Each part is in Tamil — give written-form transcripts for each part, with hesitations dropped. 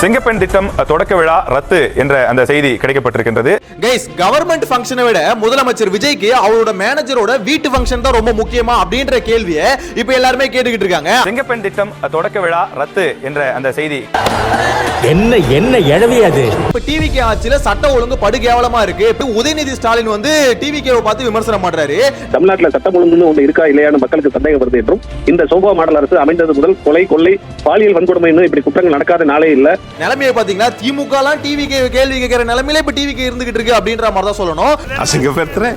சிங்கப்பெண் திட்டம் தொடக்க விழா ரத்து என்ற அந்த செய்தி கிடைக்கப்பட்டிருக்கின்றது. கைஸ், கவர்மெண்ட் ஃபங்க்ஷனை விட முதலமைச்சர் விஜய்க்கு அவரோட மேனேஜரோட வீட்டு ஃபங்க்ஷன் தான் ரொம்ப முக்கியமா அப்படின்ற கேள்வியை இப்ப எல்லாருமே கேட்டுக்கிட்டு இருக்காங்க. சிங்கப்பெண் திட்டம் தொடக்க விழா ரத்து என்ற அந்த செய்தி என்ன என்ன எழவி அது? இப்ப டிவிகே ஆட்சியில சட்ட ஒழுங்கு படு கேவலமா இருக்கு. உதயநிதி ஸ்டாலின் வந்து டிவிகேவை பார்த்து விமர்சனம் பண்றாரு. தமிழ்நாட்டில் சட்டம் ஒழுங்கு ஒன்று இருக்கா இல்லையான்னு மக்களுக்கு சந்தேகம் வருது என்றும், இந்த சோபா மாடல் அரசு அமைந்தது முதல் கொலை, கொள்ளை, பாலியல் வன்கொடுமை இப்படி குற்றங்கள் நடக்காத நாளே இல்ல. நிலைமையை பாத்தீங்கன்னா திமுக எல்லாம் டிவிகே கேள்வி கேட்கிற நிலைமையில இப்ப டிவிகே இருந்துகிட்டு இருக்கு அப்படின்ற மாதிரி தான் சொல்லணும். அசிங்கப்படுத்துறேன்,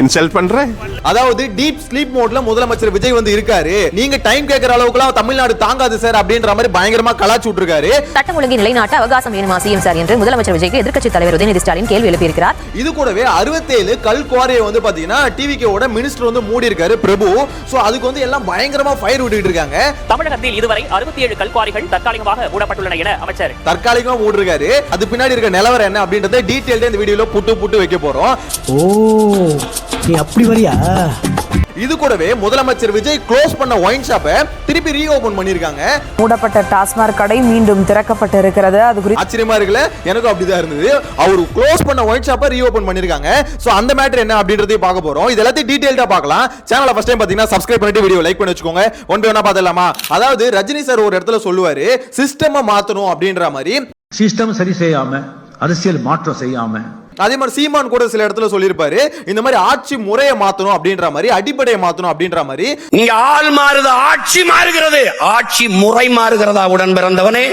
இன்சல்ட் பண்றேன். அதாவது டீப் ஸ்லீப் மோட்ல முதலமைச்சர் விஜய் வந்து இருக்காரு. நீங்க டைம் கேட்கிற அளவுக்குலாம் தமிழ்நாடு தாங்காது சார் அப்படின்ற மாதிரி பயங்கரமா கலாச்சி விட்டுருக்காரு. சட்டம் ஒழுங்கை நிலைநாட்ட அவகாசம் வேணுமா சிஎம் சார் என்று முதலமைச்சர் விஜய்க்கு எதிர்க்கட்சி தலைவர் உதயநிதி ஸ்டாலின் கேள்வி எழுப்பியிருக்கிறார். இது கூடவே 67 கல் குவாரியை வந்து பாத்தீங்கன்னா டிவிகேவோட மினிஸ்டர் வந்து மூடி இருக்காரு பிரபு. சோ அதுக்கு வந்து எல்லாம் பயங்கரமா ஃபயர் விட்டுட்டு இருக்காங்க. தமிழகத்தில் இதுவரை 67 கல்குவாரிகள் தற்காலிகமாக மூடப்பட்டுள்ளன என அமைச்சர் தற்காலிகமா மூடிருக்காரு. அது பின்னாடி இருக்க நிலவரம் என்ன அப்படின்றத டீடைல்டா இந்த வீடியோல புட்டு வைக்க போறோம். ஓ, நீ அப்படி வரியா? இது கூடவே முதலமைச்சர் விஜய் க்ளோஸ் பண்ண ஒயின் ஷாப்பை திருப்பி ரீஓபன் பண்ணிருக்காங்க. மூடப்பட்ட டாஸ்மாக் கடை மீண்டும் திறக்கப்பட்டு இருக்கிறது. அது குறித்து ஆச்சரியமா இருக்குல்ல? எனக்கும் அப்படிதான் இருந்தது. அவர் க்ளோஸ் பண்ண ஒயின் ஷாப்பை ரீஓபன் பண்ணிருக்காங்க. சோ அந்த மேட்டர் என்ன அப்படின்றதையும் பார்க்க போறோம். இது எல்லாத்தையும் டீடைல்டா பார்க்கலாம். சேனலை ஃபர்ஸ்ட் டைம் பாத்தீங்கன்னா சப்ஸ்கிரைப் பண்ணிட்டு வீடியோ லைக் பண்ணி வச்சுக்கோங்க. ஒன் பை ஒன்னா பார்த்தலாமா? அதாவது ரஜினி சார் ஒரு இடத்துல சொல்லுவாரு, சிஸ்டமை மாத்தணும் அப்படின்ற மாதிரி. சிஸ்டம் சரி செய்யாம, அரசியல் மாற்றம் செய்யாம, அதே மாதிரி சீமான் கூட சில இடத்துல சொல்லியிருப்பாரு, இந்த மாதிரி ஆட்சி முறையை மாத்தணும் அப்படின்ற மாதிரி, அடிப்படையை மாத்தணும் அப்படின்ற மாதிரி. நீங்க ஆள் மாறுது, ஆட்சி மாறுகிறது, ஆட்சி முறை மாறுகிறதா? உடன் பிறந்தவனே,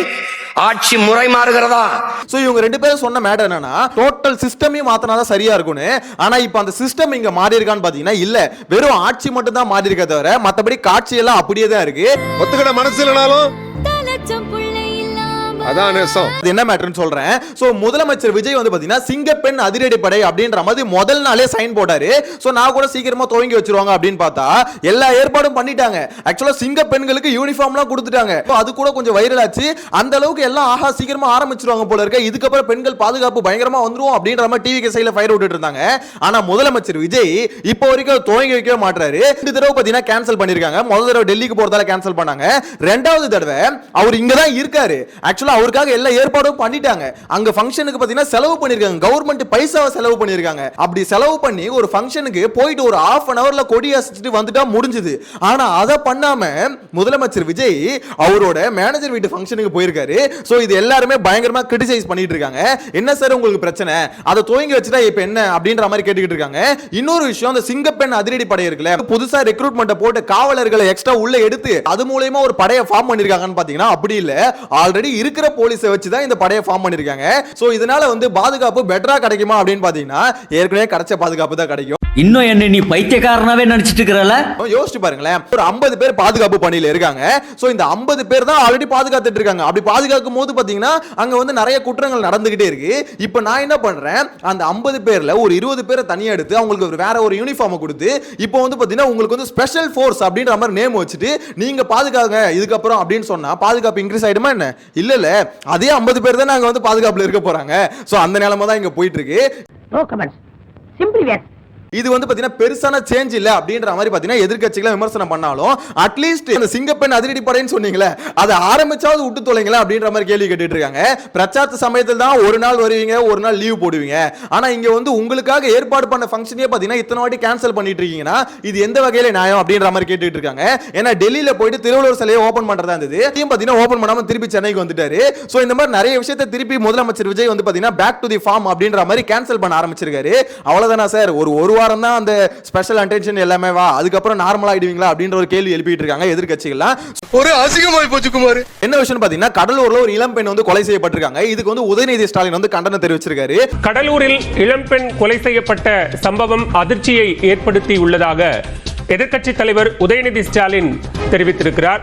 ஆட்சி முறை மாறுகிறதா? சோ இவங்க ரெண்டு பேரும் சொன்ன மேட்டர் என்னன்னா, டோட்டல் சிஸ்டமே மாத்தினாதான் சரியா இருக்கும்னு. ஆனா இப்ப அந்த சிஸ்டம் இங்க மாறி இருக்கான்னு பாத்தீங்கன்னா இல்ல, வெறும் ஆட்சி மட்டும் தான் மாறி இருக்கே தவிர மத்தபடி காட்சி எல்லாம் அப்படியே தான் இருக்கு. ஒத்துக்கிட மனசு இல்லனாலும் அதான் நேசம். என்ன மேட்டர்னு சொல்றேன். சோ முதலமைச்சர் விஜய் வந்து பாத்தீங்கன்னா சிங்கப்பெண் அதிரடிப்படை அப்படின்ற மாதிரி முதல் நாளே சைன் போட்டாரு. சோ நான் கூட சீக்கிரமா துவங்கி வச்சிருவாங்க அப்படின்னு பார்த்தா எல்லா ஏற்பாடும் பண்ணிட்டாங்க. ஆக்சுவலா சிங்கப்பெண்களுக்கு யூனிஃபார்ம்லாம் கொடுத்துட்டாங்க. அது கூட கொஞ்சம் வைரல் ஆச்சு. அந்த அளவுக்கு எல்லாம் ஆஹா சீக்கிரமா ஆரம்பிச்சிருவாங்க போல இருக்க. இதுக்கப்புறம் பெண்கள் பாதுகாப்பு பயங்கரமா வந்துரும் அப்படின்ற மாதிரி டிவி சைடுல ஃபயர் விட்டுட்டு இருந்தாங்க. ஆனா முதலமைச்சர் விஜய் இப்போ வரைக்கும் துவங்கி வைக்கவே மாட்டாரு. ரெண்டு தடவை பாத்தீங்கன்னா கேன்சல் பண்ணிருக்காங்க. முதல் தடவை டெல்லிக்கு போறதால கேன்சல் பண்ணாங்க. ரெண்டாவது தடவை அவர் இங்க தான் இருக்காரு. ஆக்சுவலா அவருக்காக எல்லா ஏற்பாடும் பண்ணிட்டாங்க. அங்க ஃபங்க்ஷனுக்கு பாத்தீங்கன்னா செலவு பண்ணிருக்காங்க. கவர்மெண்ட் பைசாவை செலவு பண்ணிருக்காங்க. அப்படி செலவு பண்ணி ஒரு ஃபங்க்ஷனுக்கு போயிட்டு ஒரு half an hourல கொடி அசைச்சிட்டு வந்துட்டா முடிஞ்சது. ஆனா அத பண்ணாம முதலமைச்சர் விஜய் அவரோட மேனேஜர் வீட்டு ஃபங்க்ஷனுக்கு போயிருக்காரு. சோ இது எல்லாரும் பயங்கரமா கிரிட்டிசைஸ் பண்ணிட்டு இருக்காங்க. என்ன சார் உங்களுக்கு பிரச்சனை? அதை துவங்கி வச்சுட்டா இப்ப என்ன அப்படின்ற மாதிரி கேட்டுக்கிட்டு இருக்காங்க. இன்னொரு விஷயம், அந்த சிங்கப்பெண் அதிரடி படை இருக்குல்ல, புதுசா ரெக்ரூட்மெண்ட் போட்டு காவலர்களை எக்ஸ்ட்ரா உள்ள எடுத்து அது மூலமா ஒரு படையை ஃபார்ம் பண்ணிருக்காங்கன்னு பாத்தீங்கன்னா அப்படி இல்ல, ஆல்ரெடி இருக்கிற போலீஸை வச்சு தான் இந்த படையை ஃபார்ம் பண்ணிருக்காங்க. சோ இதனால வந்து பாதுகாப்பு பெட்டரா கிடைக்குமா அப்படின்னு பாத்தீங்கன்னா ஏற்கனவே கிடைச்ச பாதுகாப்பு தான் கிடைக்கும். இன்னும் என்ன நீ பைத்தியக்காரனாவே நினைச்சிட்டு இருக்கறல? யோசிச்சு பாருங்களேன், ஒரு 50 பேர் பாதுகாப்பு பணியில இருக்காங்க. சோ இந்த 50 பேர் தான் ஆல்ரெடி பாதுகாத்துட்டு இருக்காங்க. அப்படி பாதுகாக்கும் போது பாத்தீங்கன்னா அங்க வந்து நிறைய குற்றங்கள் நடந்துகிட்டே இருக்கு. இப்போ நான் என்ன பண்றேன், அந்த 50 பேர்ல ஒரு 20 பேரை தனியா எடுத்து அவங்களுக்கு வேற ஒரு யூனிஃபார்ம் கொடுத்து இப்போ வந்து பாத்தீங்கன்னா உங்களுக்கு வந்து ஸ்பெஷல் ஃபோர்ஸ் அப்படின்ற மாதிரி நேம் வச்சுட்டு நீங்க பாதுகாங்க இதுக்கப்புறம் அப்படின்னு சொன்னா பாதுகாப்பு இன்க்ரீஸ் ஆயிடுமா என்ன? இல்ல இல்ல, அதே 50 பேர் தான் நாங்க வந்து பாதுகாப்புல இருக்க போறாங்க. சோ அந்த நிலைமை தான் இங்க போயிட்டு இருக்கு. இது வந்து பாத்தீங்கன்னா பெருசான சேஞ்ச் இல்ல அப்படின்ற மாதிரி பாத்தீங்கன்னா எதிர்க்கட்சிகளை விமர்சனம் பண்ணாலும் அட்லீஸ்ட் இந்த சிங்கப்பெண் அதிரடி படைன்னு சொன்னீங்களே அதை ஆரம்பிச்சாவது விட்டு தொலைங்களா அப்படின்ற மாதிரி கேள்வி கேட்டுட்டு இருக்காங்க. பிரச்சார சமயத்தில் தான் ஒரு நாள் வருவீங்க, ஒரு நாள் லீவ் போடுவீங்க. ஆனா இங்க வந்து உங்களுக்காக ஏற்பாடு பண்ண ஃபங்க்ஷனே பாத்தீங்கன்னா இத்தனை வாட்டி கேன்சல் பண்ணிட்டு இருக்கீங்கன்னா இது எந்த வகையில நியாயம் அப்படின்ற மாதிரி கேட்டுட்டு இருக்காங்க. ஏன்னா டெல்லியில போயிட்டு திருவள்ளுவர் சிலையை ஓபன் பண்றதா இருந்தது, இதையும் பாத்தீங்கன்னா ஓபன் பண்ணாம திருப்பி சென்னைக்கு வந்துட்டாரு. சோ இந்த மாதிரி நிறைய விஷயத்தை திருப்பி முதலமைச்சர் விஜய் வந்து பாத்தீங்கன்னா பேக் டு தி ஃபார்ம் அப்படின்ற மாதிரி கேன்சல் பண்ண ஆரம்பிச்சிருக்காரு. அவ்வளவுதானா சார்? ஒரு வாரம் தான் அந்த ஸ்பெஷல் அட்டென்ஷன் எல்லாமே வா, அதுக்கப்புறம் நார்மலா ஆயிடுவீங்களா அப்படின்ற ஒரு கேள்வி எழுப்பிட்டு இருக்காங்க எதிர்க்கட்சிகள். ஒரு அசிங்கமாய் போச்சு குமார். என்ன விஷயம் பாத்தீங்கன்னா கடலூர்ல ஒரு இளம் பெண் வந்து கொலை செய்யப்பட்டிருக்காங்க. இதுக்கு வந்து உதயநிதி ஸ்டாலின் வந்து கண்டனம் தெரிவிச்சிருக்காரு. கடலூரில் இளம்பெண் கொலை செய்யப்பட்ட சம்பவம் அதிர்ச்சியை ஏற்படுத்தி உள்ளதாக எதிர்க்கட்சி தலைவர் உதயநிதி ஸ்டாலின் தெரிவித்திருக்கிறார்.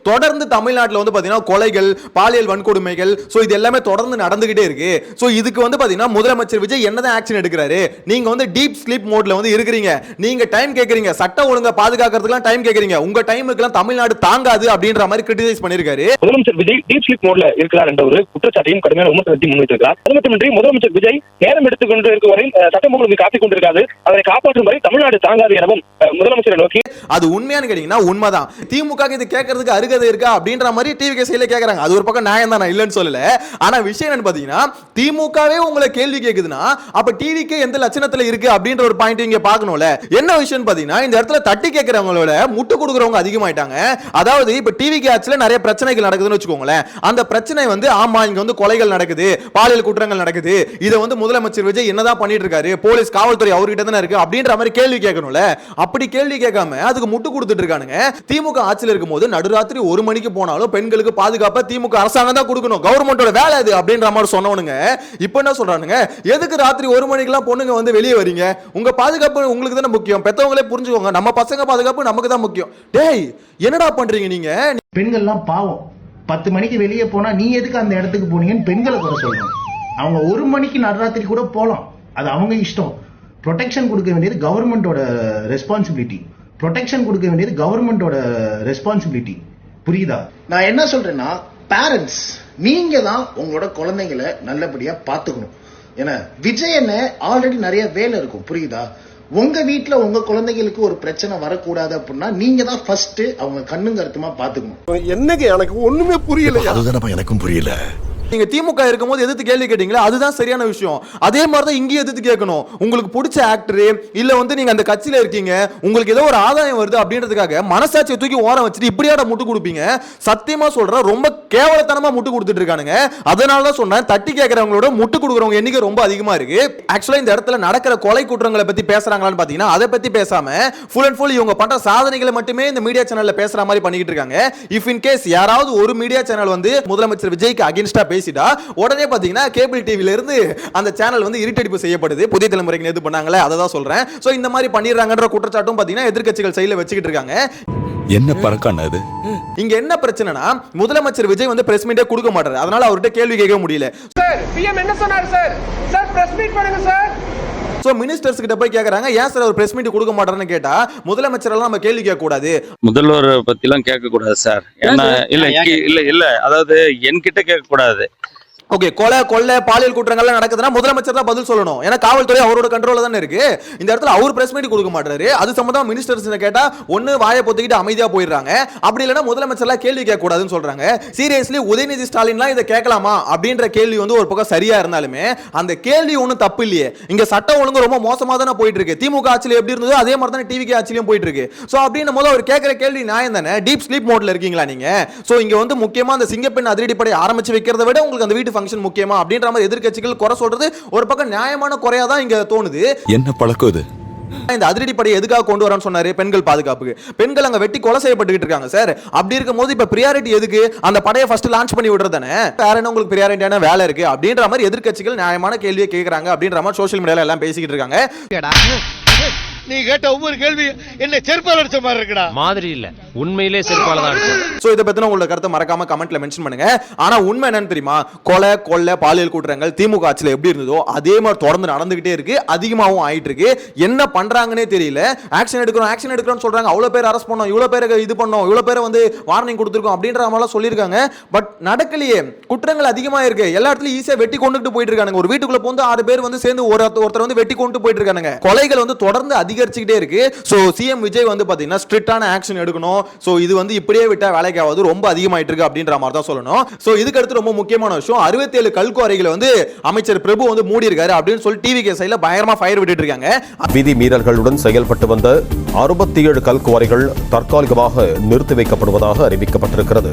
தொடர்ந்து தமிழ்நாட்டில் வந்து பாத்தீங்கன்னா கொலைகள், பாலியல் வன்கொடுமைகள், சோ இது எல்லாமே தொடர்ந்து நடந்துகிட்டே இருக்கு. சோ இதுக்கு வந்து பாத்தீங்கன்னா முதலமைச்சர் விஜய் என்னதான் ஆக்ஷன் எடுக்கிறாரு? நீங்க வந்து டீப் ஸ்லீப் மோட்ல வந்து இருக்கிறீங்க. நீங்க டைம் கேக்குறீங்க, சட்ட ஒழுங்கா பாதுகாக்கிறதுக்குலாம் டைம் கேக்குறீங்க. உங்க டைமுக்குலாம் தமிழ்நாடு தாங்காது அப்படின்ற மாதிரி கிரிட்டிசைஸ் பண்ணிருக்காரு. முதலமைச்சர் விஜய் டீப் ஸ்லீப் மோட்ல இருக்கிறார் என்ற ஒரு குற்றச்சாட்டையும் கடுமையான விமர்சனத்தை முன்வைத்திருக்கிறார். அது மட்டுமின்றி முதலமைச்சர் விஜய் நேரம் எடுத்துக்கொண்டு இருக்கும் வரை சட்டம் ஒழுங்கு காத்துக் கொண்டிருக்காது, அதை காப்பாற்றும் வரை தமிழ்நாடு தாங்காது எனவும் முதலமைச்சரை நோக்கி. அது உண்மையானு கேட்டீங்கன்னா உண்மைதான். திமுக இது கேட்கறதுக்கு அருகதை இருக்கா அப்படின்ற மாதிரி டிவி சைடுல கேக்குறாங்க. அது ஒரு பக்கம் நியாயம் தான், நான் இல்லைன்னு சொல்லல. ஆனா விஷயம் என்னன்னு பாத்தீங்கன்னா, திமுகவே உங்களை கேள்வி கேக்குதுன்னா அப்ப டிவிக்கு எந்த லட்சணத்துல இருக்கு அப்படின்ற ஒரு பாயிண்ட் இங்க பார்க்கணும்ல. என்ன விஷயம் பாத்தீங்கன்னா, இந்த இடத்துல தட்டி கேட்கறவங்களோட முட்டு கொடுக்கறவங்க அதிகமாயிட்டாங்க. அதாவது இப்ப டிவி ஆட்சில நிறைய பிரச்சனைகள் நடக்குதுன்னு வச்சுக்கோங்களேன். அந்த பிரச்சனை வந்து ஆமா இங்க வந்து கொலைகள் நடக்குது, பாலியல் குற்றங்கள் நடக்குது, இதை வந்து முதலமைச்சர் விஜய் என்னதான் பண்ணிட்டு இருக்காரு, போலீஸ் காவல்துறை அவர்கிட்ட தானே இருக்கு அப்படின்ற மாதிரி கேள்வி கேட்கணும்ல. அப்படி கேள்வி கேட்காம அதுக்கு முட்டு கொடுத்துட்டு இருக்கானுங்க. திமுக ஆட்சியில் இருக்கும்போது நடுராத்திரி 1 மணிக்கு போனாலும் பெண்களுக்கு பாதுகாப்பா திமுக அரசாங்கம் தான் கொடுக்கணும், கவர்மெண்டோட வேலை அது அப்படின்ற மாதிரி சொன்னவனுங்க இப்ப என்ன சொல்றானுங்க, எதுக்கு ராத்திரி 1 மணிக்கெல்லாம் பொண்ணுங்க வந்து வெளியே வரீங்க, உங்க பாதுகாப்பு உங்களுக்கு தானே முக்கியம், பெத்தவங்களே புரிஞ்சுக்கோங்க, நம்ம பசங்க பாதுகாப்பு நமக்கு தான் முக்கியம். டேய் என்னடா பண்றீங்க நீங்க? பெண்கள்லாம் பாவம் 10 மணிக்கு வெளியே போனா நீ எதுக்கு அந்த இடத்துக்கு போனீங்கன்னு பெண்களை குறை சொல்லணும். அவங்க 1 மணிக்கு நடுராத்திரி கூட போலாம், அது அவங்க இஷ்டம். ப்ரொடெக்ஷன் கொடுக்க வேண்டியது கவர்மெண்டோட ரெஸ்பான்சிபிலிட்டி. ப்ரொடெக்ஷன் கொடுக்க வேண்டியது கவர்மெண்டோட ரெஸ்பான்சிபிலிட்டி. புரியுதா? நான் என்ன சொல்றேன்னா, பேரண்ட்ஸ் நீங்க தான் உங்களோட குழந்தைங்களை நல்லபடியா பாத்துக்கணும். ஏன்னா விஜய் என்ன ஆல்ரெடி நிறைய வேலை இருக்கும், புரியுதா? உங்க வீட்டுல உங்க குழந்தைகளுக்கு ஒரு பிரச்சனை வரக்கூடாது அப்படின்னா நீங்க தான் ஃபர்ஸ்ட் அவங்க கண்ணும் கருத்துமா பாத்துக்கணும். என்னங்க எனக்கு ஒண்ணுமே புரியல. அதுதானப்பா எனக்கும் புரியல. நீங்க திமுக இருக்கும்போது எதிர்த்து கேள்வி கேட்டீங்களா, அதுதான் சரியான விஷயம். அதே மாதிரி தான் இங்கேயும் எதிர்த்து கேட்கணும். உங்களுக்கு பிடிச்ச ஆக்டர் இல்ல வந்து நீங்க அந்த கட்சியில இருக்கீங்க, உங்களுக்கு ஏதோ ஒரு ஆதாயம் வருது அப்படின்றதுக்காக மனசாட்சியை தூக்கி ஓரம் வச்சுட்டு இப்படியாட முட்டு கொடுப்பீங்க? சத்தியமா சொல்றேன், ரொம்ப கேவலத்தனமா முட்டு கொடுத்துட்டு இருக்கானுங்க. அதனால தான் சொன்னேன், தட்டி கேட்கறவங்களோட முட்டு கொடுக்குறவங்க எண்ணிக்கை ரொம்ப அதிகமா இருக்கு. ஆக்சுவலா இந்த இடத்துல நடக்கிற கொலை குற்றங்களை பத்தி பேசுறாங்களான்னு பாத்தீங்கன்னா அதை பத்தி பேசாம ஃபுல் அண்ட் ஃபுல் இவங்க பண்ற சாதனைகளை மட்டுமே இந்த மீடியா சேனல்ல பேசுற மாதிரி பண்ணிக்கிட்டு இருக்காங்க. இஃப் இன் கேஸ் யாராவது ஒரு மீடியா சேனல் வந்து முதலமைச்சர் விஜய்க்கு அகைன்ஸ்டா பேசிட்டா உடனே பாத்தீங்கன்னா கேபிள் டிவில இருந்து அந்த சேனல் வந்து இருட்டடிப்பு செய்யப்படுது. புதிய தலைமுறைக்கு எது பண்ணாங்களே அதை தான் சொல்றேன். சோ இந்த மாதிரி பண்ணிடுறாங்கன்ற குற்றச்சாட்டும் பாத்தீங்கன்னா எதிர்க்கட்சிகள் சைடுல வச்சுக்கிட்டு இருக்காங்க. என்ன பறக்கான அது? இங்க என்ன பிரச்சனைனா, முதலமைச்சர் விஜய் வந்து பிரஸ் மீட்டே கொடுக்க மாட்டாரு, அதனால அவர்கிட்ட கேள்வி கேட்க முடியல. சார் பிஎம் என்ன சொன்னாரு சார்? சார் பிரஸ் மீட் பண்ணுங்க சார். சோ மினிஸ்டர்ஸ் கிட்ட போய் கேக்குறாங்க, ஏன் சார் அவர் பிரஸ் மீட் கொடுக்க மாட்டாருன்னு கேட்டா, முதலமைச்சர் எல்லாம் நம்ம கேள்வி கேட்க கூடாது, முதல்வர் பத்தி எல்லாம் கேட்க கூடாது சார். ஏன்னா இல்ல அதாவது என்கிட்ட கேட்க கூடாது. ஓகே, கொலை பாலியல் குற்றங்கள்லாம் நடக்குதுன்னா முதலமைச்சர் தான் பதில் சொல்லணும். ஏன்னா காவல்துறை அவரோட கண்ட்ரோல்ல தானே இருக்கு. இந்த இடத்துல அவர் பிரஸ் மீட் கொடுக்க மாட்டாரு. அது சம்பந்தமா மினிஸ்டர்ஸ் கேட்டா ஒன்னு வாயை பொத்திக்கிட்டு அமைதியா போயிடுறாங்க, அப்படி இல்லைன்னா முதலமைச்சர்லாம் கேள்வி கேட்க கூடாதுன்னு சொல்றாங்க. சீரியஸ்லி உதயநிதி ஸ்டாலின்லாம் இதை கேட்கலாமா அப்படின்ற கேள்வி வந்து ஒரு பக்கம் சரியா இருந்தாலுமே அந்த கேள்வி ஒன்றும் தப்பு இல்லையே. இங்க சட்டம் ஒழுங்கு ரொம்ப மோசமா தானே போயிட்டு இருக்கு. திமுக ஆட்சியில் எப்படி இருந்ததோ அதே மாதிரி தானே டிவிக்கு ஆட்சியிலும் போயிட்டு இருக்கு. சோ அப்படின்னும் போது அவர் கேட்கிற கேள்வி நியாயம் தானே. டீப் ஸ்லீப் மோட்ல இருக்கீங்களா நீங்க? சோ இங்க வந்து முக்கியமா அந்த சிங்கப்பெண் அதிரடிப்படை ஆரம்பிச்சு வைக்கிறத விட உங்களுக்கு அந்த வீட்டு ஃபங்க்ஷன் முக்கியமா அப்படின்ற மாதிரி எதிர்க்கட்சிகள் குறை சொல்றது ஒரு பக்கம் நியாயமான குறையா தான் இங்க தோணுது. என்ன பழக்கம் இது? இந்த அதிரடிப்படை எதுக்காக கொண்டு வரணும்னு சொன்னாரு? பெண்கள் பாதுகாப்புக்கு. பெண்கள் அங்க வெட்டி கொலை செய்யப்பட்டுக்கிட்டு இருக்காங்க சார். அப்படி இருக்கும்போது இப்ப பிரியாரிட்டி எதுக்கு? அந்த படையை ஃபர்ஸ்ட் லான்ச் பண்ணி விடுறதானே. வேற என்ன உங்களுக்கு பிரியாரிட்டியான வேலை இருக்கு அப்படின்ற மாதிரி எதிர்க்கட்சிகள் நியாயமான கேள்வியை கேட்கறாங்க அப்படின்ற மாதிரி சோஷியல் மீடியால எல்லாம் பேசிக்கிட்டு இருக்காங்க. நீ கேட்ட ஒவ்வொரு கேள்வி என்ன செருப்பால அடிச்ச மாதிரி இருக்குடா. மாதிரி இல்ல, உண்மையிலே செருப்பால தான் அடிச்சது. சோ இத பத்தின உங்களோட கருத்தை மறக்காம கமெண்ட்ல மென்ஷன் பண்ணுங்க. ஆனா உண்மை என்னன்னு தெரியுமா? கொலை பாலியல் குற்றங்கள் திமுக ஆட்சியில எப்படி இருந்ததோ அதே மாதிரி தொடர்ந்து நடந்துகிட்டே இருக்கு, அதிகமாகவும் ஆயிட்டு இருக்கு. என்ன பண்றாங்கன்னே தெரியல. ஆக்ஷன் எடுக்கிறோம்னு சொல்றாங்க, அவ்வளவு பேர் அரெஸ்ட் பண்ணோம், இவ்வளவு பேருக்கு இது பண்ணோம், இவ்வளவு பேரை வந்து வார்னிங் கொடுத்துருக்கோம் அப்படின்ற மாதிரி சொல்லியிருக்காங்க. பட் நடக்கலையே, குற்றங்கள் அதிகமா இருக்கு. எல்லா இடத்துலயும் ஈஸியா வெட்டி கொண்டுட்டு போயிட்டு இருக்காங்க. ஒரு வீட்டுக்குள்ள போந்து 6 பேர் வந்து சேர்ந்து ஒருத்தர் வந்து வெட்டி கொண்டு போயிட்டு இருக்காங்க. கொலைகள் வந்து தொடர்ந்து அதிகரிச்சுக்கிட்டே இருக்கு. சோ சிஎம் விஜய் வந்து பாத்தீங்கன்னா ஸ்ட்ரிக்டான ஆக்ஷன் எடுக்கணும். சோ இது வந்து இப்படியே விட்டா வேலைக்கு ஆகாது, ரொம்ப அதிகமாயிட்டு இருக்கு அப்படின்ற மாதிரி தான் சொல்லணும். சோ இதுக்கு அடுத்து ரொம்ப முக்கியமான விஷயம், 67 கல்குவாரிகளை வந்து அமைச்சர் பிரபு வந்து மூடி இருக்காரு அப்படின்னு சொல்லி டிவி கேஸ்ல பயங்கரமா ஃபயர் விட்டுட்டு இருக்காங்க. விதி மீறல்களுடன் செயல்பட்டு வந்த 67 கல்குவாரிகள் தற்காலிகமாக நிறுத்தி வைக்கப்படுவதாக அறிவிக்கப்பட்டிருக்கிறது.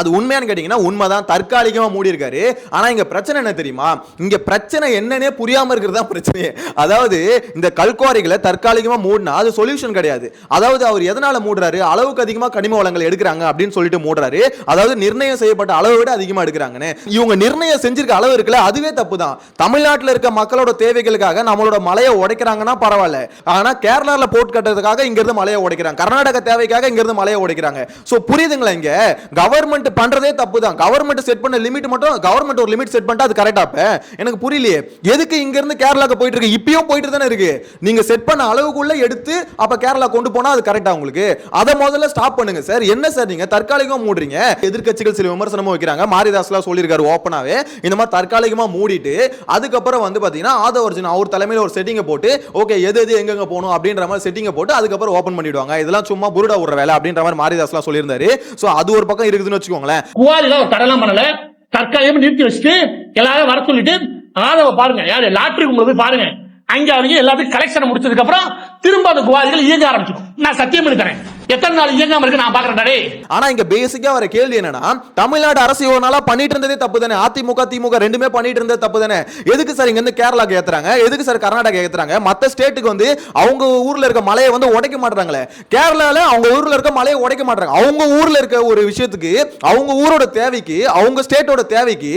அது உண்மையானு கேட்டீங்கன்னா உண்மைதான், தற்காலிகமா மூடி இருக்காரு. ஆனா இங்க பிரச்சனை என்ன தெரியுமா? இங்க பிரச்சனை என்னன்னே புரியாம இருக்கிறதா பிரச்சனையே. அதாவது இந்த கல்குவாரிகளை தற்காலிகமா மூடினா அது சொல்யூஷன் கிடையாது. அதாவது அவர் எதனால மூடுறாரு? அளவுக்கு அதிகமா கனிம வளங்கள் எடுக்கிறாங்க அப்படின்னு சொல்லிட்டு மூடுறாரு. அதாவது நிர்ணயம் செய்யப்பட்ட அளவை விட அதிகமா எடுக்கிறாங்கன்னு. இவங்க நிர்ணயம் செஞ்சிருக்க அளவு இருக்குல்ல, அதுவே தப்பு தான். தமிழ்நாட்டில் இருக்க மக்களோட தேவைகளுக்காக நம்மளோட மலையை உடைக்கிறாங்கன்னா பரவாயில்ல, ஆனா கேரளால போட் கட்டுறதுக்காக இங்க இருந்து மலையை உடைக்கிறாங்க, கர்நாடக தேவைக்காக இங்க இருந்து மலையை உடைக்கிறாங்க. சோ புரியுதுங்களா? இங்க கவர்மெண்ட் கவர்மெண்ட் பண்றதே தப்பு தான். கவர்மெண்ட் செட் பண்ண லிமிட் மட்டும் கவர்மெண்ட் ஒரு லிமிட் செட் பண்ணிட்டா அது கரெக்டா? எனக்கு புரியலையே, எதுக்கு இங்க இருந்து கேரளாக்கு போயிட்டு இருக்கு? இப்பயும் போயிட்டு தானே இருக்கு. நீங்க செட் பண்ண அளவுக்குள்ள எடுத்து அப்ப கேரளா கொண்டு போனா அது கரெக்டா உங்களுக்கு? அத முதல்ல ஸ்டாப் பண்ணுங்க சார். என்ன சார் நீங்க தற்காலிகமா மூடுறீங்க? எதிர்க்கட்சிகள் சில விமர்சனமும் வைக்கிறாங்க. மாரிதாஸ்லாம் சொல்லியிருக்காரு ஓப்பனாவே, இந்த மாதிரி தற்காலிகமா மூடிட்டு அதுக்கப்புறம் வந்து பாத்தீங்கன்னா ஆதவ அர்ஜுன் அவர் தலைமையில ஒரு செட்டிங்கை போட்டு ஓகே எது எது எங்க போகணும் அப்படின்ற மாதிரி செட்டிங்கை போட்டு அதுக்கப்புறம் ஓபன் பண்ணிடுவாங்க. இதெல்லாம் சும்மா புருடா விடுற வேலை அப்படின்ற மாதிரி மாரிதாஸ்லாம் சொல்லியிருந்தாரு. சோ அது ஒரு பக்கம் இருக்குதுன்னு வச்சுக்கோங்களேன். குவாரில ஒரு கடலாம் பண்ணல, தற்காலிகமா நிறுத்தி வச்சுட்டு எல்லாரும் வர சொல்லிட்டு ஆதவ பாருங்க, யாரு லாட்டரி போய் பாருங்க, அங்க அவங்க எல்லாத்தையும் கலெக்ஷன் முடிச்சதுக்கு அப்புறம் திரும்ப அந்த குவாரிகள் இயங்க ஆரம்பிச்சிடும். நான் சத்தியம் எடுக்கிறேன், எத்தனை நாள் இயங்காம இருக்கு நான் பாக்குறேன். ஆனா இங்க பேசிக்கா வர கேள்வி என்னன்னா, தமிழ்நாடு அரசு இவ்வளவு நாளா பண்ணிட்டு இருந்ததே தப்பு தானே? அதிமுக திமுக ரெண்டுமே பண்ணிட்டு இருந்தது தப்பு தானே? எதுக்கு சார் இங்க இருந்து கேரளாக்கு ஏத்துறாங்க? எதுக்கு சார் கர்நாடகா ஏத்துறாங்க? மத்த ஸ்டேட்டுக்கு வந்து அவங்க ஊர்ல இருக்க மலையை வந்து உடைக்க மாட்டாங்களே. கேரளால அவங்க ஊர்ல இருக்க மலையை உடைக்க மாட்டாங்க. அவங்க ஊர்ல இருக்க ஒரு விஷயத்துக்கு, அவங்க ஊரோட தேவைக்கு, அவங்க ஸ்டேட்டோட தேவைக்கு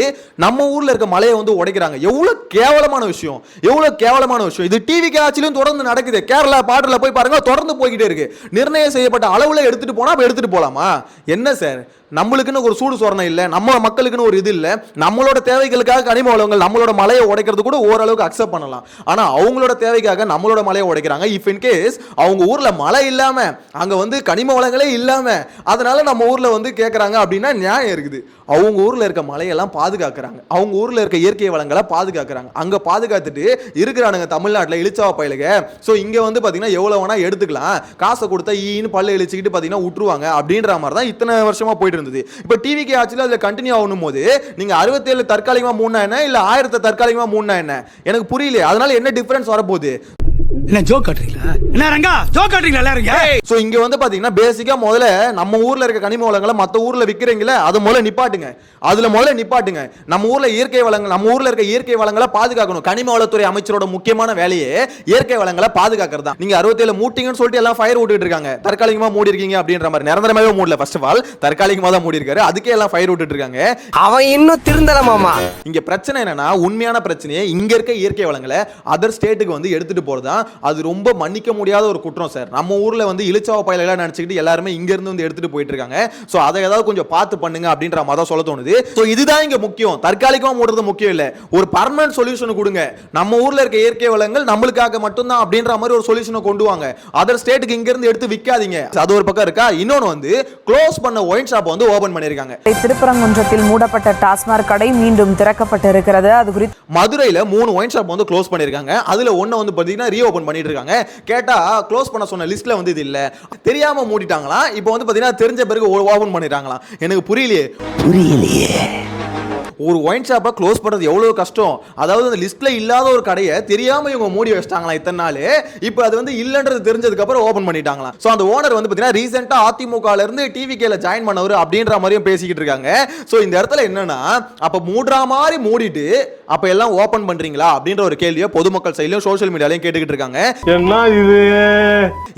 நம்ம ஊர்ல இருக்க மலையை வந்து உடைக்கிறாங்க. எவ்வளவு கேவலமான விஷயம், எவ்வளவு கேவலமான விஷயம். இது டிவி ஆட்சியிலும் தொடர்ந்து நடக்குது. கேரளா பார்டர்ல போய் பாருங்க, தொடர்ந்து போய்கிட்டே இருக்கு. நிர்ணயம் செய்யப்பட்ட அளவுல எடுத்துட்டு போனா எடுத்துட்டு போலாமா? என்ன சார், நம்மளுக்குன்னு ஒரு சூடு சொரணை இல்ல, நம்ம மக்களுக்குன்னு ஒரு இது இல்ல, நம்மளோட தேவைகளுக்காக கனிம வளங்கள் நம்மளோட மலையை உடைக்கிறது கூட ஓரளவுக்கு அக்செப்ட் பண்ணலாம். ஆனா அவங்களோட தேவைக்காக நம்மளோட மலையை உடைக்கிறாங்க. இஃப் இன் கேஸ் அவங்க ஊர்ல மழை இல்லாம, அங்க வந்து கனிம வளங்களே இல்லாம, அதனால நம்ம ஊர்ல வந்து கேட்கறாங்க அப்படின்னா நியாயம் இருக்குது. அவங்க ஊர்ல இருக்க மலையெல்லாம் பாதுகாக்கிறாங்க, அவங்க ஊர்ல இருக்க இயற்கை வளங்களை பாதுகாக்கிறாங்க. அங்க பாதுகாத்துட்டு இருக்கிறானுங்க தமிழ்நாட்டில் இழிச்சாவ பயிலுங்க. ஸோ இங்க வந்து பாத்தீங்கன்னா எவ்வளவு வேணா எடுத்துக்கலாம், காசை கொடுத்தா ஈன்னு பல்ல இழிச்சுக்கிட்டு பாத்தீங்கன்னா விட்டுருவாங்க அப்படின்ற மாதிரி தான் இத்தனை வருஷமா போயிட்டு இருந்தது. இப்ப டிவிகே ஆட்சியில் அதுல கண்டினியூ ஆகணும் போது நீங்க 67 தற்காலிகமா மூணா என்ன, இல்ல 1000 தற்காலிகமா மூணா என்ன, எனக்கு புரியல. அதனால என்ன டிஃபரன்ஸ் வரப்போகுது? என்ன ஜோக் காட்டுறீங்களா? என்ன ரங்கா ஜோக் காட்டுறீங்களா எல்லாரும்? சோ இங்க வந்து பாத்தீங்கன்னா பேசிக்கா முதல்ல நம்ம ஊர்ல இருக்க கனிம வளங்களை மத்த ஊர்ல விக்கிறீங்களா, அது முதல்ல நிப்பாட்டுங்க. அதுல முதல்ல நிப்பாட்டுங்க. நம்ம ஊர்ல இயற்கை வளங்கள், நம்ம ஊர்ல இருக்க இயற்கை வளங்களை பாதுகாக்கணும். கனிம வளத்துறை அமைச்சரோட முக்கியமான வேலையே இயற்கை வளங்களை பாதுகாக்கிறது தான். நீங்க 67 மூட்டிங்கன்னு சொல்லிட்டு எல்லாம் ஃபயர் விட்டுட்டு இருக்காங்க. தற்காலிகமா மூடி இருக்கீங்க அப்படின்ற மாதிரி. நிரந்தரமாவே மூடல, ஃபர்ஸ்ட் ஆஃப் ஆல் தற்காலிகமா தான் மூடி இருக்காரு. அதுக்கே எல்லாம் ஃபயர் விட்டுட்டு இருக்காங்க. அவன் இன்னும் திருந்தலமாமா. இங்க பிரச்சனை என்னன்னா, உண்மையான பிரச்சனையே இங்க இருக்க இயற்கை வளங்களை அதர் ஸ்டேட்டுக்கு வந்து எடுத்துட்டு போறதா. அது ரொம்ப மன்னிக்க முடியாத ஒரு குற்றம் சார். நம்ம ஊர்ல வந்து இழிச்சாவ பயில நினைச்சுக்கிட்டு எல்லாருமே இங்க இருந்து வந்து எடுத்துட்டு போயிட்டு இருக்காங்க. சோ அதை ஏதாவது கொஞ்சம் பார்த்து பண்ணுங்க அப்படின்ற மாதிரி சொல்ல தோணுது. சோ இதுதான் இங்க முக்கியம். தற்காலிகமா மூடுறது முக்கியம் இல்ல, ஒரு பர்மனன்ட் சொல்யூஷன் கொடுங்க. நம்ம ஊர்ல இருக்க இயற்கை வளங்கள் நம்மளுக்காக மட்டும்தான் அப்படின்ற மாதிரி ஒரு சொல்யூஷனை கொண்டு வாங்க. அதர் ஸ்டேட்டுக்கு இங்க இருந்து எடுத்து விக்காதீங்க. அது ஒரு பக்கம் இருக்கா. இன்னொன்னு வந்து க்ளோஸ் பண்ண ஒயின் ஷாப் வந்து ஓபன் பண்ணிருக்காங்க. திருப்பரங்குன்றத்தில் மூடப்பட்ட டாஸ்மாக் கடை மீண்டும் திறக்கப்பட்டு இருக்கிறது. அது குறித்து மதுரையில 3 ஒயின் ஷாப் வந்து க்ளோஸ் பண்ணிருக்காங்க. அதுல ஒண்ணு வந்து பாத்தீங்கன்னா ரீஓபன் பண்ணிட்டு இருக்காங்க. கேட்டா க்ளோஸ் பண்ண சொன்ன லிஸ்ட்ல வந்து இது இல்ல, தெரியாம மூடிட்டாங்களா. இப்போ வந்து பாத்தீங்கன்னா தெரிஞ்ச பிறகு ஓபன் பண்ணிட்டாங்களா. எனக்கு புரியலையே. ஒரு ஒயின் ஷாப்பை க்ளோஸ் பண்றது எவ்வளவு கஷ்டம். அதாவது அந்த லிஸ்ட்ல இல்லாத ஒரு கடையை தெரியாம இவங்க மூடி வச்சிட்டாங்களா இத்தனை நாள். இப்போ அது வந்து இல்லன்றது தெரிஞ்சதுக்கு அப்புறம் ஓபன் பண்ணிட்டாங்களா. சோ அந்த ஓனர் வந்து பாத்தீங்கன்னா ரீசெண்டா அதிமுகல இருந்து டிவிகேல ஜாயின் பண்ணவர் அப்படின்ற மாதிரியும் பேசிக்கிட்டு இருக்காங்க. சோ இந்த இடத்துல என்னன்னா, அப்ப மூடுற மாதிரி மூடிட்டு அப்ப எல்லாம் ஓபன் பண்றீங்களா அப்படின்ற ஒரு கேள்வியை பொதுமக்கள் சைடுலயும் சோஷியல் மீடியாலயும் கேட்டுக்கிட்டு இருக்காங்க. என்ன இது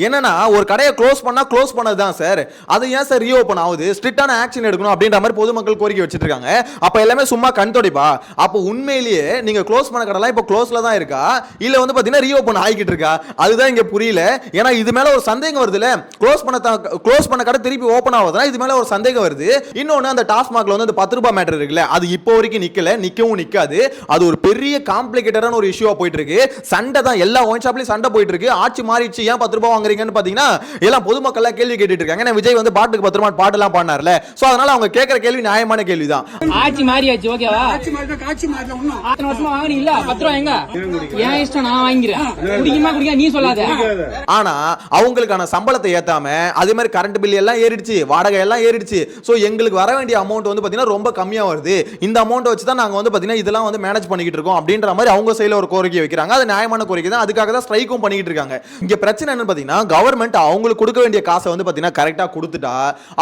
என்னன்னா, ஒரு கடையை க்ளோஸ் பண்ணா க்ளோஸ் பண்ணதுதான் சார், அது ஏன் சார் ரீஓபன் ஆகுது, ஸ்ட்ரிக்டான ஆக்ஷன் எடுக்கணும் அப்படின்ற மாதிரி பொதுமக்கள் கோரிக்கை வச்சிட்டு இருக்காங்க. அப்ப எல்லாமே சும்மா கண் தொடைப்பா. அப்ப உண்மையிலேயே நீங்க க்ளோஸ் பண்ண கடலாம் இப்ப க்ளோஸ்ல தான் இருக்கா, இல்ல வந்து பாத்தீங்கன்னா ரீஓபன் ஆகிட்டு இருக்கா? அதுதான் இங்க புரியல. ஏன்னா இது மேல ஒரு சந்தேகம் வருதுல, க்ளோஸ் பண்ண கடை திருப்பி ஓபன் ஆகுதுன்னா இது மேல ஒரு சந்தேகம் வருது. இன்னொன்னு அந்த டாஸ்மாக்ல வந்து அந்த 10 ரூபாய் மேட்டர் இருக்குல்ல, அது இப்போ வரைக்கும் நிக்கல, நிக்கவும் நிக்காது. அது ஒரு பெரிய காம்ப்ளிகேட்டடான ஒரு இஷ்யூவா போயிட்டு இருக்கு. சண்டை தான், எல்லா ஒயின் ஷாப்லயும் சண்டை போயிட்டு இருக்கு. ஆட்சி மாறிடுச்சு, ஏன் 10 ரூபாய் வாங்குறீங்கன்னு பாத்தீங்கன்னா எல்லாம் பொதுமக்கள் எல்லாம் கேள்வி கேட்டுட்டு இருக்காங்க. விஜய் வந்து பாட்டுக்கு 10 ரூபாய் பாட்டு எல்லாம் பாடினார்ல, சோ அதனால அவங்க கேட்கிற கேள்வி நியாயமான கேள்விதான். ஆட்சி மாறியாச்சு, ஓகேவா? ஆட்சி மாறினா காட்சி மாறல. ஒண்ணும் 10 வருஷமா வாங்குனீங்க இல்ல, 10 ரூபாய் எங்க? ஏன் இஷ்டம், நான் வாங்குறேன். குடிக்குமா குடிக்க நீ சொல்லாத. ஆனா அவங்களுக்கான சம்பளத்தை ஏத்தாம அதே மாதிரி கரண்ட் பில் எல்லாம் ஏறிடுச்சு, வாடகை எல்லாம் ஏறிடுச்சு. சோ எங்களுக்கு வர வேண்டிய அமௌண்ட் வந்து பாத்தீங்கன்னா ரொம்ப கம்மியா வருது. இந்த அமௌண்ட் வச்சு தான் நாங்க வந்து பாத்தீங்கன்னா இதெல்லாம் வந்து மேனேஜ் பண்ணிக்கிட்டு இருக்கோம் அப்படின்ற மாதிரி அவங்க சைடுல ஒரு கோரிக்கை வைக்கிறாங்க. அது நியாயமான கோரிக்கை தான். அதுக்காக தான் ஸ்ட்ரைக்கும் பண்ணிக்கிட்டு இருக்காங்க. இங்க பிரச்சனை என்னன்னு பாத்தீங்கன்னா, கவர்மெண்ட் அவங்களுக்கு கொடுக்க வேண்டிய காசை வந்து பாத்தீங்கன்னா கரெக்டா கொடுத்துட்டா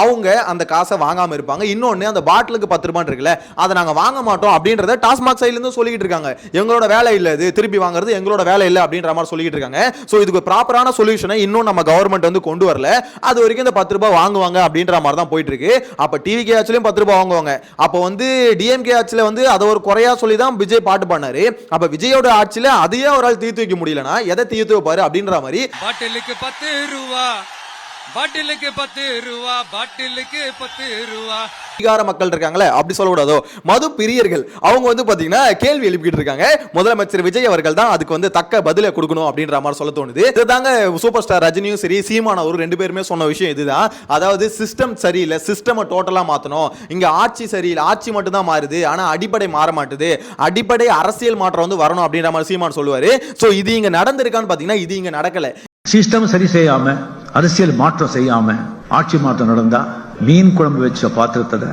அவங்க அந்த காசை வாங்காம இருப்பாங்க. இன்னொன்னு அந்த பாட்டிலுக்கு 10 ரூபாய் இருக்குல்ல, அதை நாங்க வாங்க மாட்டோம் அப்படின்றத டாஸ்மாக் சைடுல இருந்து சொல்லிட்டு இருக்காங்க. எங்களோட வேலை இல்ல, இது திருப்பி வாங்குறது எங்களோட வேலை இல்ல அப்படின்ற மாதிரி சொல்லிட்டு இருக்காங்க. சோ இதுக்கு ப்ராப்பரான சொல்யூஷனை இன்னும் நம்ம கவர்மெண்ட் வந்து கொண்டு வரல. அது வரைக்கும் இந்த 10 ரூபாய் வாங்குவாங்க அப்படின்ற மாதிரி தான் போயிட்டு இருக்கு. அப்ப டிவிகே ஆட்சிலையும் 10 ரூபாய் வாங்குவாங்க. அப்ப வந்து டிஎம்கே ஆட்சியில வந்து அதை ஒரு குறையா சொல்லி தான் விஜய் பாட்டு பண்ணாரு. அப்ப விஜயோட ஆட்சியில அதையே அவரால் தீர்த்து வைக்க முடியலனா எதை தீர்த்து வைப்பாரு அப்படின்ற மாதிரி. பாட்டிலுக்கு 10 ரூபாய் பாட்டிலுக்கு 10 ரூபா, பாட்டிலுக்கு 10 ரூபா. அதிகார மக்கள் இருக்காங்களே அப்படி சொல்லக்கூடாதோ, மது பிரியர்கள் அவங்க வந்து பாத்தீங்கன்னா கேள்வி எழுப்பிட்டு இருக்காங்க. முதலமைச்சர் விஜய் அவர்கள் தான் அதுக்கு வந்து தக்க பதிலை கொடுக்கணும் அப்படின்ற மாதிரி சொல்ல தோணுது. இதுதாங்க சூப்பர் ஸ்டார் ரஜினியும் சரி சீமான் அவரும் ரெண்டு பேருமே சொன்ன விஷயம் இதுதான். அதாவது சிஸ்டம் சரியில்லை, சிஸ்டம் டோட்டலா மாத்தணும். இங்க ஆட்சி சரியில்லை, ஆட்சி மட்டும் தான் மாறுது, ஆனா அடிப்படை மாற மாட்டுது, அடிப்படை அரசியல் மாற்றம் வந்து வரணும் அப்படின்ற மாதிரி சீமான் சொல்லுவாரு. சோ இது இங்க நடந்திருக்கான்னு பாத்தீங்கன்னா இது இங்க நடக்கல. சிஸ்டம் சரி செய்யாம, அரசியல் மாற்றம் செய்யாம ஆட்சி மாற்றம் நடந்தா மீன் குழம்பு வச்ச பாத்திரத்தை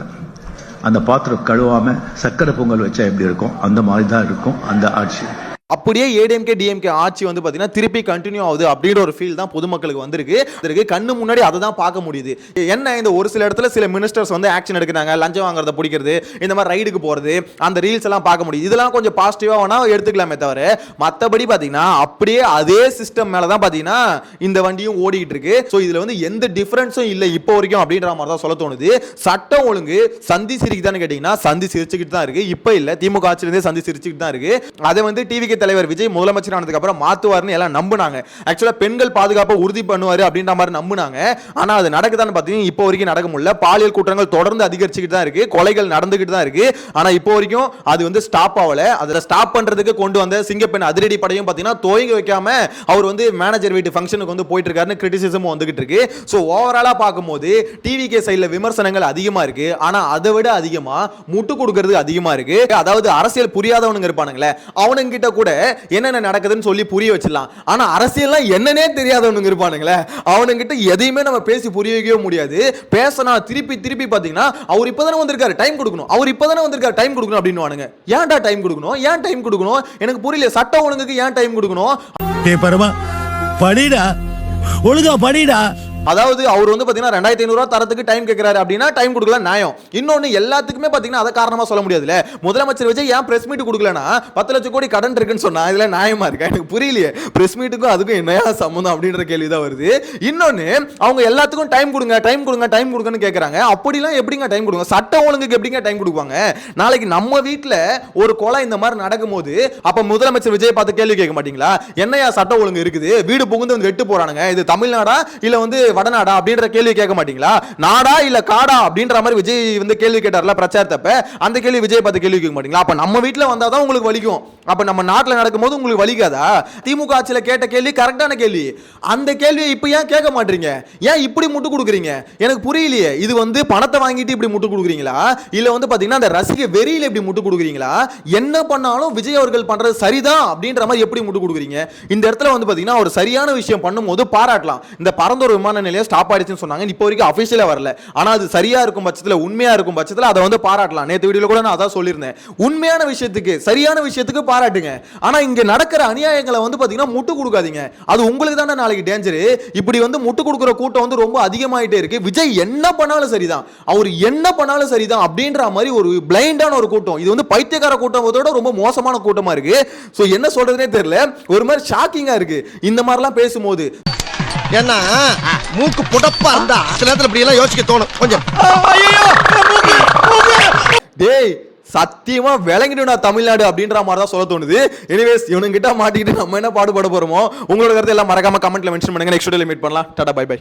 அந்த பாத்திரம் கழுவாம சக்கரை பொங்கல் வச்சா எப்படி இருக்கும், அந்த மாதிரி தான் இருக்கும் அந்த ஆட்சி. அப்படியே ஏடிஎம்கே டிஎம்கே ஆட்சி வந்து பாத்தீங்கன்னா திருப்பி கண்டினியூ ஆகுது அப்படின்ற ஒரு ஃபீல் தான் பொதுமக்களுக்கு வந்திருக்கு. கண்ணு முன்னாடி அதை தான் பார்க்க முடியுது. என்ன இந்த ஒரு சில இடத்துல சில மினிஸ்டர்ஸ் வந்து ஆக்ஷன் எடுக்கிறாங்க, லஞ்சம் வாங்குறத பிடிக்கிறது, இந்த மாதிரி ரைடுக்கு போறது, அந்த ரீல்ஸ் எல்லாம் பார்க்க முடியுது. இதெல்லாம் கொஞ்சம் பாசிட்டிவா வேணா எடுத்துக்கலாமே தவிர மற்றபடி பாத்தீங்கன்னா அப்படியே அதே சிஸ்டம் மேல தான் பாத்தீங்கன்னா இந்த வண்டியும் ஓடிக்கிட்டு இருக்கு. ஸோ இதுல வந்து எந்த டிஃபரன்ஸும் இல்லை இப்போ வரைக்கும் அப்படின்ற மாதிரி தான் சொல்ல தோணுது. சட்டம் ஒழுங்கு சந்தி சிரிக்குதான்னு கேட்டீங்கன்னா சந்தி சிரிச்சுக்கிட்டு தான் இருக்கு. இப்போ இல்ல, திமுக ஆட்சியிலிருந்தே சந்தி சிரிச்சுக்கிட்டு தான் இருக்கு. அதை வந்து டிவிக்கு தலைவர் விஜய் முதலமைச்சர் ஆனதுக்கு அப்புறம் மாத்துவார்னு எல்லாம் நம்புனாங்க. ஆக்சுவலா பெண்கள் பாதுகாப்பை உறுதி பண்ணுவாரு அப்படின்ற மாதிரி நம்புனாங்க. ஆனா அது நடக்குதான்னு பாத்தீங்கன்னா இப்போ வரைக்கும் நடக்க முடியல. பாலியல் குற்றங்கள் தொடர்ந்து அதிகரிச்சுக்கிட்டு தான் இருக்கு, கொலைகள் நடந்துகிட்டு தான் இருக்கு. ஆனா இப்போ வரைக்கும் அது வந்து ஸ்டாப் ஆகல. அதுல ஸ்டாப் பண்றதுக்கு கொண்டு வந்த சிங்கப்பெண் அதிரடி படையும் பாத்தீங்கன்னா துவங்கி வைக்காம அவர் வந்து மேனேஜர் வீட்டு ஃபங்க்ஷனுக்கு வந்து போயிட்டு இருக்காருன்னு கிரிட்டிசிசம் வந்துகிட்டு இருக்கு. சோ ஓவராலா பார்க்கும்போது டிவிகே சைடுல விமர்சனங்கள் அதிகமா இருக்கு. ஆனா அதை விட அதிகமா முட்டு கொடுக்கிறது அதிகமா இருக்கு. அதாவது அரசியல் புரியாதவனுங்க இருப்பானுங்களே, அவனுங்க கிட்ட கூட என்னென்ன நடக்குதுன்னு சொல்லி புரிய வச்சிடலாம். ஆனா அரசியல்லாம் என்னன்னே தெரியாதவனுங்க இருப்பானுங்களே, அவனுங்கிட்ட எதையுமே நம்ம பேசி புரிய வைக்கவே முடியாது. பேசினா திருப்பி திருப்பி பாத்தீங்கன்னா அவர் இப்பதானே வந்திருக்காரு டைம் கொடுக்கணும், அவர் இப்பதானே வந்திருக்காரு டைம் கொடுக்கணும் அப்படின்னு. ஏன்டா டைம் கொடுக்கணும், ஏன் டைம் கொடுக்கணும் எனக்கு புரியல. சட்டம் ஒழுங்குக்கு ஏன் டைம் கொடுக்கணும்? படிடா, ஒழுங்கா படிடா. அதாவது அவர் வந்து பாத்தீங்கன்னா 2500 ரூபாய் தரத்துக்கு டைம் கேட்கிறாரு அப்படின்னா டைம் கொடுக்கல நியாயம். இன்னொன்னு எல்லாத்துக்குமே பாத்தீங்கன்னா அதை காரணமா சொல்ல முடியாதுல. முதலமைச்சர் விஜய் ஏன் பிரஸ் மீட் கொடுக்கலனா 10 லட்சம் கோடி கடன் இருக்குன்னு சொன்னா இதுல நியாயமா இருக்கா? எனக்கு புரியலையே. பிரஸ் மீட்டுக்கும் அதுக்கும் என்னையா சம்பந்தம் அப்படின்ற கேள்விதான் வருது. இன்னொன்னு அவங்க எல்லாத்துக்கும் டைம் கொடுங்க டைம் கொடுங்க டைம் கொடுங்கன்னு கேக்குறாங்க. அப்படிலாம் எப்படிங்க டைம் கொடுங்க? சட்டம் ஒழுங்குக்கு எப்படிங்க டைம் கொடுப்பாங்க? நாளைக்கு நம்ம வீட்டுல ஒரு கொலை இந்த மாதிரி நடக்கும்போது அப்ப முதலமைச்சர் விஜய் பார்த்து கேள்வி கேட்க மாட்டீங்களா? என்னையா சட்டம் ஒழுங்கு இருக்குது, வீடு புகுந்து வந்து வெட்டு போறானுங்க, இது தமிழ்நாடா இல்ல வந்து வடநாடா அப்படின்ற கேள்வி கேட்க மாட்டீங்களா? நாடா இல்ல காடா அப்படின்ற மாதிரி விஜய் வந்து கேள்வி கேட்டார்ல பிரச்சாரத்தப்ப, அந்த கேள்வி விஜய் பார்த்து கேள்வி கேட்க மாட்டீங்களா? அப்ப நம்ம வீட்டுல வந்தாதான் உங்களுக்கு வலிக்கும், அப்ப நம்ம நாட்டுல நடக்கும்போது உங்களுக்கு வலிக்காதா? திமுக ஆட்சியில கேட்ட கேள்வி கரெக்டான கேள்வி, அந்த கேள்வியை இப்ப ஏன் கேட்க மாட்டீங்க? ஏன் இப்படி முட்டு கொடுக்குறீங்க? எனக்கு புரியலையே. இது வந்து பணத்தை வாங்கிட்டு இப்படி முட்டு கொடுக்குறீங்களா, இல்ல வந்து பாத்தீங்கன்னா அந்த ரசிக வெறியில இப்படி முட்டு கொடுக்குறீங்களா? என்ன பண்ணாலும் விஜய் அவர்கள் பண்றது சரிதான் அப்படின்ற மாதிரி எப்படி முட்டு கொடுக்குறீங்க? இந்த இடத்துல வந்து பாத்தீங்கன்னா ஒரு சரியான விஷயம் பண்ணும்போது பாராட்டலாம். இந்த பரந்தூர் விமான நிலையம் ஸ்டாப் ஆயிடுச்சுன்னு சொன்னாங்க, இப்போ வரைக்கும் அபிஷியலா வரல. ஆனா அது சரியா இருக்கும் பட்சத்துல, உண்மையா இருக்கும் பட்சத்துல அதை வந்து பாராட்டலாம். நேத்து வீடியோல கூட நான் அதான் சொல்லியிருந்தேன், உண்மையான விஷயத்துக்கு சரியான விஷயத்துக்கு பாராட்டுங்க. ஆனா இங்க நடக்கிற அநியாயங்களை வந்து பாத்தீங்கன்னா முட்டு கொடுக்காதீங்க. அது உங்களுக்கு தானே நாளைக்கு டேஞ்சர். இப்படி வந்து முட்டு கொடுக்கிற கூட்டம் வந்து ரொம்ப அதிகமாயிட்டே இருக்கு. விஜய் என்ன பண்ணாலும் சரிதான், அவர் என்ன பண்ணாலும் சரிதான் அப்படின்ற மாதிரி ஒரு பிளைண்டான ஒரு கூட்டம். இது வந்து பைத்தியக்கார கூட்டத்தோட ரொம்ப மோசமான கூட்டமா இருக்கு. சோ என்ன சொல்றதுனே தெரியல, ஒரு மாதிரி ஷாக்கிங்கா இருக்கு இந்த மாதிரிலாம் பேசும்போது. ஏன்னா மூக்கு புடப்பா இருந்தா சில நேரத்துல இப்படி எல்லாம் யோசிக்க தோணும் கொஞ்சம். டேய் சத்தியமா விளங்கிடுடா தமிழ்நாடு அப்படின்ற மாதிரி தான் சொல்ல தோணுது. எனிவேஸ் இவனுங்க கிட்ட மாட்டிக்கிட்டு நம்ம என்ன பாடுபட போறோமோ, உங்களோட கருத்து எல்லாம் மறக்காம கமெண்ட்ல மென்ஷன் பண்ணுங்க. நெக்ஸ்ட் வீடியோல மீட் பண்ணலாம். டாடா பை பை.